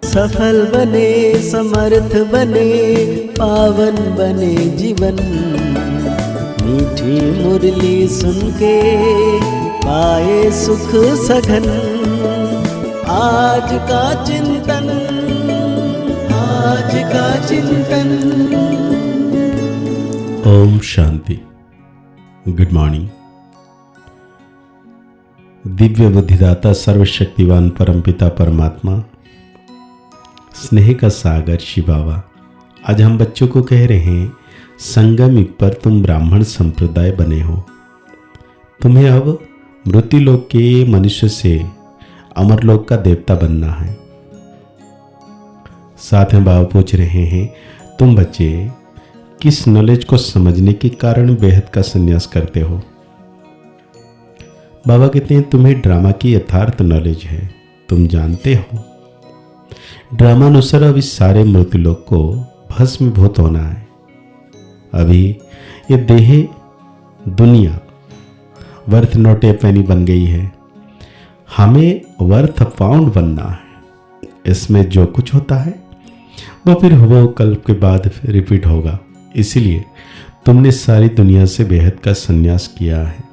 सफल बने, समर्थ बने, पावन बने जीवन। मीठी मुरली सुन के पाए सुख सघन। आज का चिंतन, आज का चिंतन। ओम शांति। Good morning. दिव्य बुद्धिदाता सर्वशक्तिवान परमपिता परमात्मा, स्नेह का सागर शिव बाबा, आज हम बच्चों को कह रहे हैं, संगम युग पर तुम ब्राह्मण संप्रदाय बने हो। तुम्हें अब मृत्युलोक के मनुष्य से अमरलोक का देवता बनना है। साथ में बाबा पूछ रहे हैं, तुम बच्चे किस नॉलेज को समझने के कारण बेहद का संन्यास करते हो? बाबा कहते हैं, तुम्हें ड्रामा की यथार्थ नॉलेज है। तुम जानते हो ड्रामा अनुसार अब इस सारे मृत्युलोक को भस्मीभूत होना है। अभी ये देह दुनिया वर्थ नॉट ए पेनी बन गई है। हमें वर्थ पाउंड बनना है। इसमें जो कुछ होता है वो फिर वो कल्प के बाद रिपीट होगा। इसीलिए तुमने सारी दुनिया से बेहद का संन्यास किया है।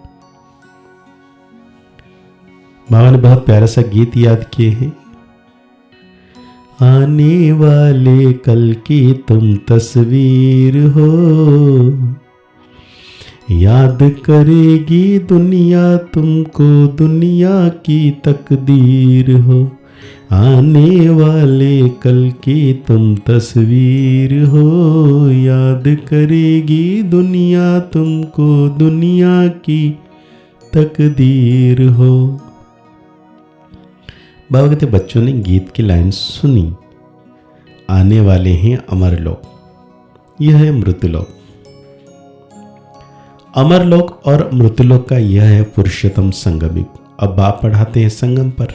बाबा ने बहुत प्यारा सा गीत याद किए हैं। आने वाले कल की तुम तस्वीर हो, याद करेगी दुनिया तुमको, दुनिया की तकदीर हो। आने वाले कल की तुम तस्वीर हो, याद करेगी दुनिया तुमको, दुनिया की तकदीर हो। बाबा कहते बच्चों ने गीत की लाइन सुनी, आने वाले हैं अमरलोक, यह है मृत्युलोक। अमरलोक और मृत्युलोक का यह है पुरुषोत्तम संगम युग। अब बाप पढ़ाते हैं संगम पर,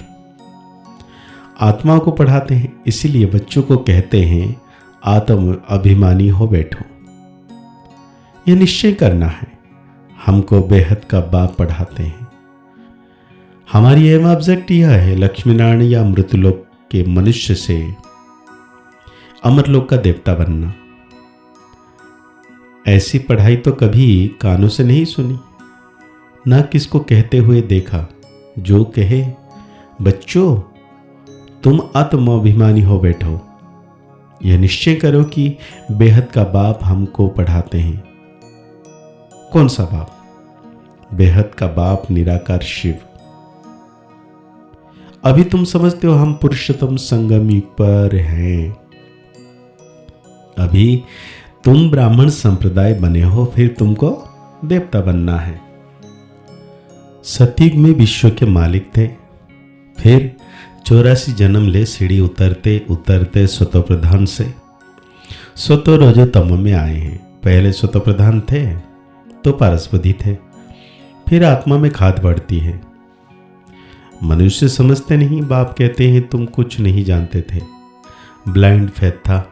आत्माओं को पढ़ाते हैं। इसीलिए बच्चों को कहते हैं, आत्म अभिमानी हो बैठो। यह निश्चय करना है। हमको बेहद का बाप पढ़ाते हैं। हमारी एम ऑब्जेक्ट यह है, लक्ष्मी नारायण या मृत्युलोक के मनुष्य से अमरलोक का देवता बनना। ऐसी पढ़ाई तो कभी कानों से नहीं सुनी, ना किसको कहते हुए देखा। जो कहे, बच्चों तुम आत्माभिमानी हो बैठो। यह निश्चय करो कि बेहद का बाप हमको पढ़ाते हैं। कौन सा बाप? बेहद का बाप निराकार शिव। अभी तुम समझते हो हम पुरुषोत्तम संगम युग पर हैं। अभी तुम ब्राह्मण संप्रदाय बने हो, फिर तुमको देवता बनना है। सतयुग में विश्व के मालिक थे, फिर 84 जन्म ले सीढ़ी उतरते उतरते स्वतः प्रधान से स्वतः रजोतम में आए हैं। पहले स्वतः प्रधान थे तो पारसपति थे, फिर आत्मा में खाद बढ़ती है। मनुष्य समझते नहीं। बाप कहते हैं, तुम कुछ नहीं जानते थे। ब्लाइंड फेथ था।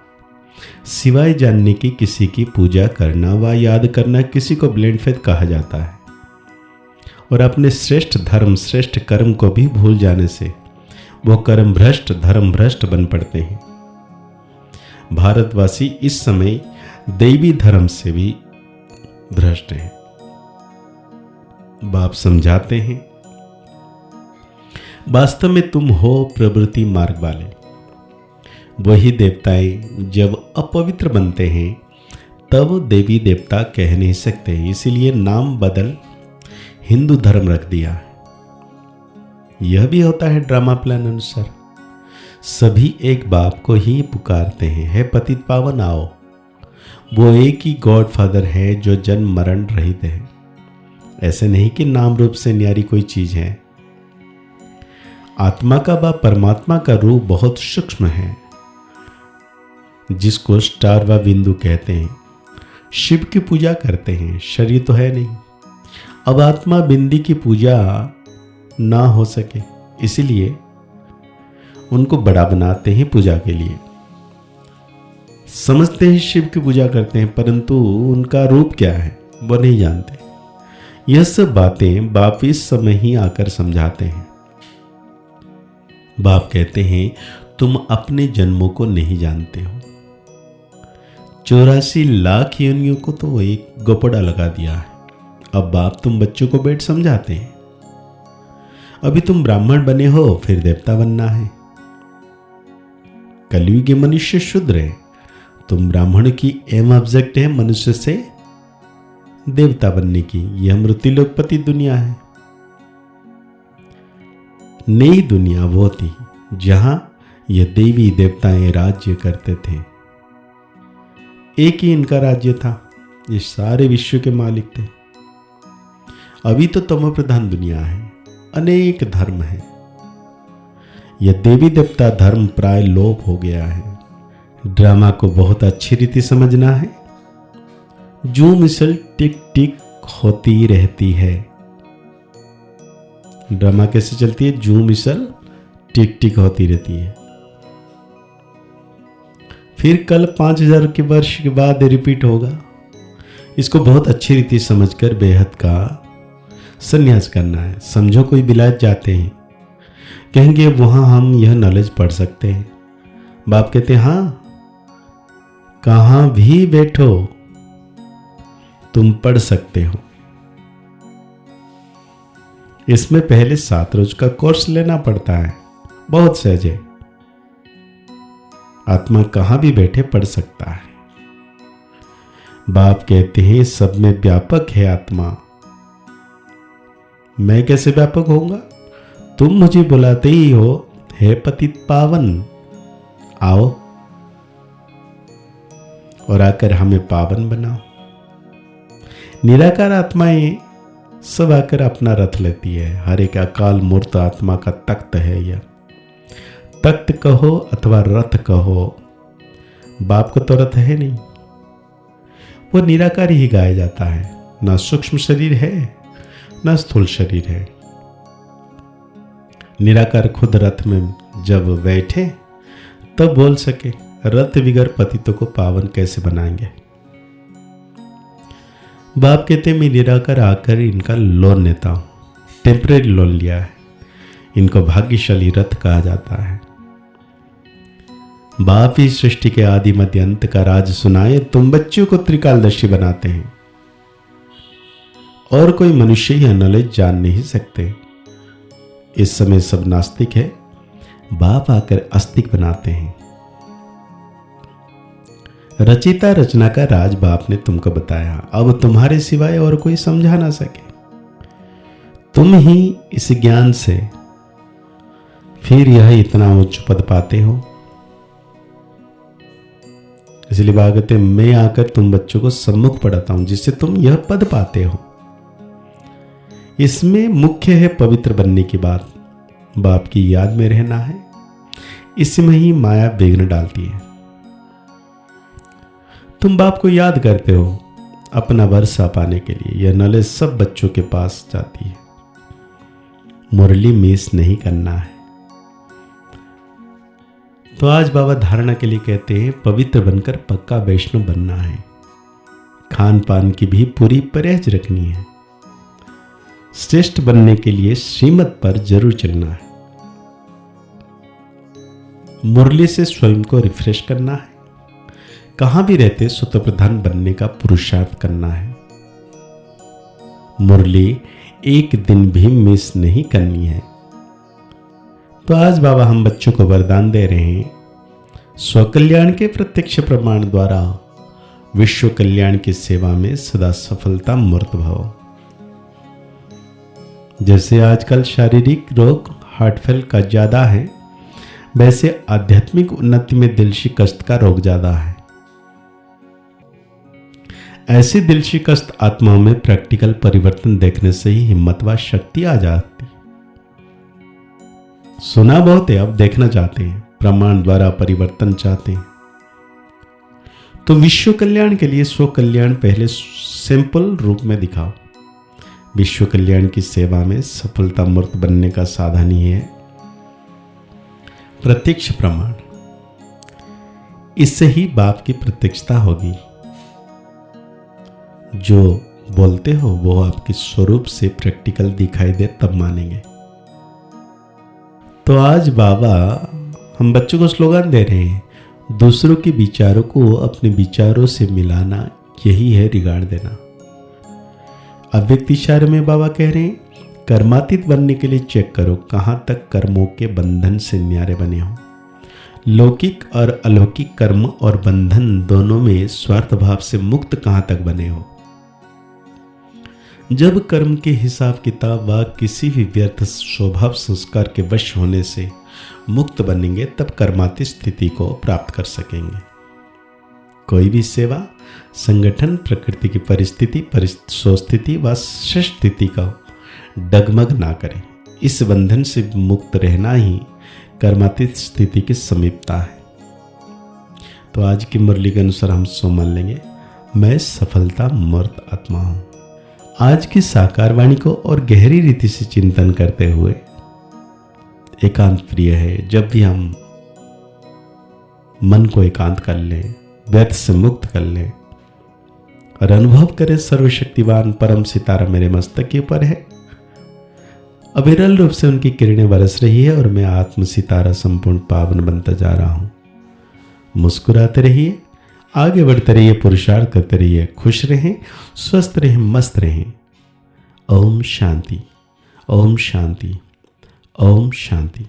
सिवाय जानने की किसी की पूजा करना व याद करना, किसी को ब्लाइंड फेथ कहा जाता है। और अपने श्रेष्ठ धर्म श्रेष्ठ कर्म को भी भूल जाने से वो कर्म भ्रष्ट धर्म भ्रष्ट बन पड़ते हैं। भारतवासी इस समय दैवी धर्म से भी भ्रष्ट हैं। बाप समझाते हैं, वास्तव में तुम हो प्रवृत्ति मार्ग वाले। वही देवताएं जब अपवित्र बनते हैं तब देवी देवता कह नहीं सकते। इसीलिए नाम बदल हिंदू धर्म रख दिया है। यह भी होता है ड्रामा प्लान अनुसार। सभी एक बाप को ही पुकारते हैं, हे पतित पावन आओ। वो एक ही गॉड फादर है जो जन्म मरण रहित है। ऐसे नहीं कि नाम रूप से न्यारी कोई चीज है। आत्मा का व परमात्मा का रूप बहुत सूक्ष्म है, जिसको स्टार व बिंदु कहते हैं। शिव की पूजा करते हैं, शरीर तो है नहीं। अब आत्मा बिंदी की पूजा ना हो सके, इसलिए उनको बड़ा बनाते हैं पूजा के लिए। समझते हैं शिव की पूजा करते हैं, परंतु उनका रूप क्या है वो नहीं जानते। यह सब बातें बाप इस समय ही आकर समझाते हैं। बाप कहते हैं तुम अपने जन्मों को नहीं जानते हो। 84 लाख योनियों को तो एक गोपड़ा लगा दिया है। अब बाप तुम बच्चों को बेट समझाते हैं। अभी तुम ब्राह्मण बने हो, फिर देवता बनना है। कलयुग के मनुष्य शूद्र है। तुम ब्राह्मण की एम ऑब्जेक्ट है मनुष्य से देवता बनने की। यह मृत्युलोकपति दुनिया है। नई दुनिया वो थी जहां ये देवी देवताएं राज्य करते थे। एक ही इनका राज्य था, ये सारे विश्व के मालिक थे। अभी तो तमो प्रधान दुनिया है, अनेक धर्म है। यह देवी देवता धर्म प्राय लोप हो गया है। ड्रामा को बहुत अच्छी रीति समझना है। जो मिसल टिक टिक होती रहती है। ड्रामा कैसे चलती है? जो मिसल टिक टिक होती रहती है। फिर कल 5000 के वर्ष के बाद रिपीट होगा। इसको बहुत अच्छी रीति समझकर बेहद का संन्यास करना है। समझो कोई विलायत जाते हैं, कहेंगे वहां हम यह नॉलेज पढ़ सकते हैं। बाप कहते हैं हाँ, कहां भी बैठो तुम पढ़ सकते हो। इसमें पहले 7 रोज का कोर्स लेना पड़ता है। बहुत सहज है। आत्मा कहां भी बैठे पढ़ सकता है। बाप कहते हैं सब में व्यापक है आत्मा। मैं कैसे व्यापक होऊंगा? तुम मुझे बुलाते ही हो, हे पतित पावन, आओ और आकर हमें पावन बनाओ। निराकार आत्माएं सब आकर अपना रथ लेती है। हर एक अकाल मूर्त आत्मा का तख्त है यह। तख्त कहो अथवा रथ कहो, बाप को तो रथ है नहीं। वो निराकार ही गाया जाता है। ना सूक्ष्म शरीर है, ना स्थूल शरीर है। निराकार खुद रथ में जब बैठे तब बोल सके रथ बिगर पतितों को पावन कैसे बनाएंगे। बाप कहते मैं निराकार आकर इनका लोन लेता हूं। टेम्परेरी लोन लिया है। इनको भाग्यशाली रथ कहा जाता है। बाप ही सृष्टि के आदि मध्य अंत का राज सुनाए तुम बच्चों को त्रिकालदर्शी बनाते हैं। और कोई मनुष्य यह नॉलेज जान नहीं सकते। इस समय सब नास्तिक है। बाप आकर आस्तिक बनाते हैं। रचिता रचना का राज बाप ने तुमको बताया। अब तुम्हारे सिवाय और कोई समझा ना सके। तुम ही इस ज्ञान से फिर यह इतना उच्च पद पाते हो। इसलिए भागवत मैं आकर तुम बच्चों को सम्मुख पढ़ाता हूं जिससे तुम यह पद पाते हो। इसमें मुख्य है पवित्र बनने की बात। बाप की याद में रहना है। इसमें ही माया विघ्न डालती है। तुम बाप को याद करते हो अपना वर्षा पाने के लिए। यह नॉलेज सब बच्चों के पास जाती है। मुरली मिस नहीं करना है। तो आज बाबा धारणा के लिए कहते हैं पवित्र बनकर पक्का वैष्णव बनना है। खान पान की भी पूरी परहेज रखनी है। श्रेष्ठ बनने के लिए श्रीमत पर जरूर चलना है। मुरली से स्वयं को रिफ्रेश करना है। कहां भी रहते स्वतः प्रधान बनने का पुरुषार्थ करना है। मुरली एक दिन भी मिस नहीं करनी है। तो आज बाबा हम बच्चों को वरदान दे रहे हैं स्वकल्याण के प्रत्यक्ष प्रमाण द्वारा विश्व कल्याण की सेवा में सदा सफलता मूर्त भव। जैसे आजकल शारीरिक रोग हार्टफेल का ज्यादा है, वैसे आध्यात्मिक उन्नति में दिल शिकस्त का रोग ज्यादा है। ऐसी दिल शिकस्त आत्माओं में प्रैक्टिकल परिवर्तन देखने से ही हिम्मत व शक्ति आ जाती। सुना बहुत है, अब देखना चाहते हैं। प्रमाण द्वारा परिवर्तन चाहते हैं। तो विश्व कल्याण के लिए स्व कल्याण पहले सिंपल रूप में दिखाओ। विश्व कल्याण की सेवा में सफलता मूर्त बनने का साधन ही है प्रत्यक्ष प्रमाण। इससे ही बाप की प्रत्यक्षता होगी। जो बोलते हो वो आपके स्वरूप से प्रैक्टिकल दिखाई दे तब मानेंगे। तो आज बाबा हम बच्चों को स्लोगन दे रहे हैं, दूसरों के विचारों को अपने विचारों से मिलाना, यही है रिगार्ड देना। अव्यक्त इशारे में बाबा कह रहे हैं, कर्मातीत बनने के लिए चेक करो कहां तक कर्मों के बंधन से न्यारे बने हो। लौकिक और अलौकिक कर्म और बंधन दोनों में स्वार्थ भाव से मुक्त कहां तक बने हो। जब कर्म के हिसाब किताब व किसी भी व्यर्थ स्वभाव संस्कार के वश होने से मुक्त बनेंगे, तब कर्मातीत स्थिति को प्राप्त कर सकेंगे। कोई भी सेवा, संगठन प्रकृति की परिस्थिति, स्वस्थिति व स्थिति का डगमग ना करें। इस बंधन से मुक्त रहना ही कर्मातीत स्थिति की समीपता है। तो आज की मुरली के अनुसार हम सो मान लेंगे, मैं सफलता मूर्त आत्मा हूं। आज की साकार वाणी को और गहरी रीति से चिंतन करते हुए एकांत प्रिय है। जब भी हम मन को एकांत कर लें, व्यर्थ से मुक्त कर लें और अनुभव करें सर्वशक्तिवान परम सितारा मेरे मस्तक के ऊपर है, अविरल रूप से उनकी किरणें बरस रही है और मैं आत्म सितारा संपूर्ण पावन बनता जा रहा हूं। मुस्कुराते रहिए, आगे बढ़ते रहिए, पुरुषार्थ करते रहिए, खुश रहें, स्वस्थ रहें, मस्त रहें। ओम शांति, ओम शांति, ओम शांति।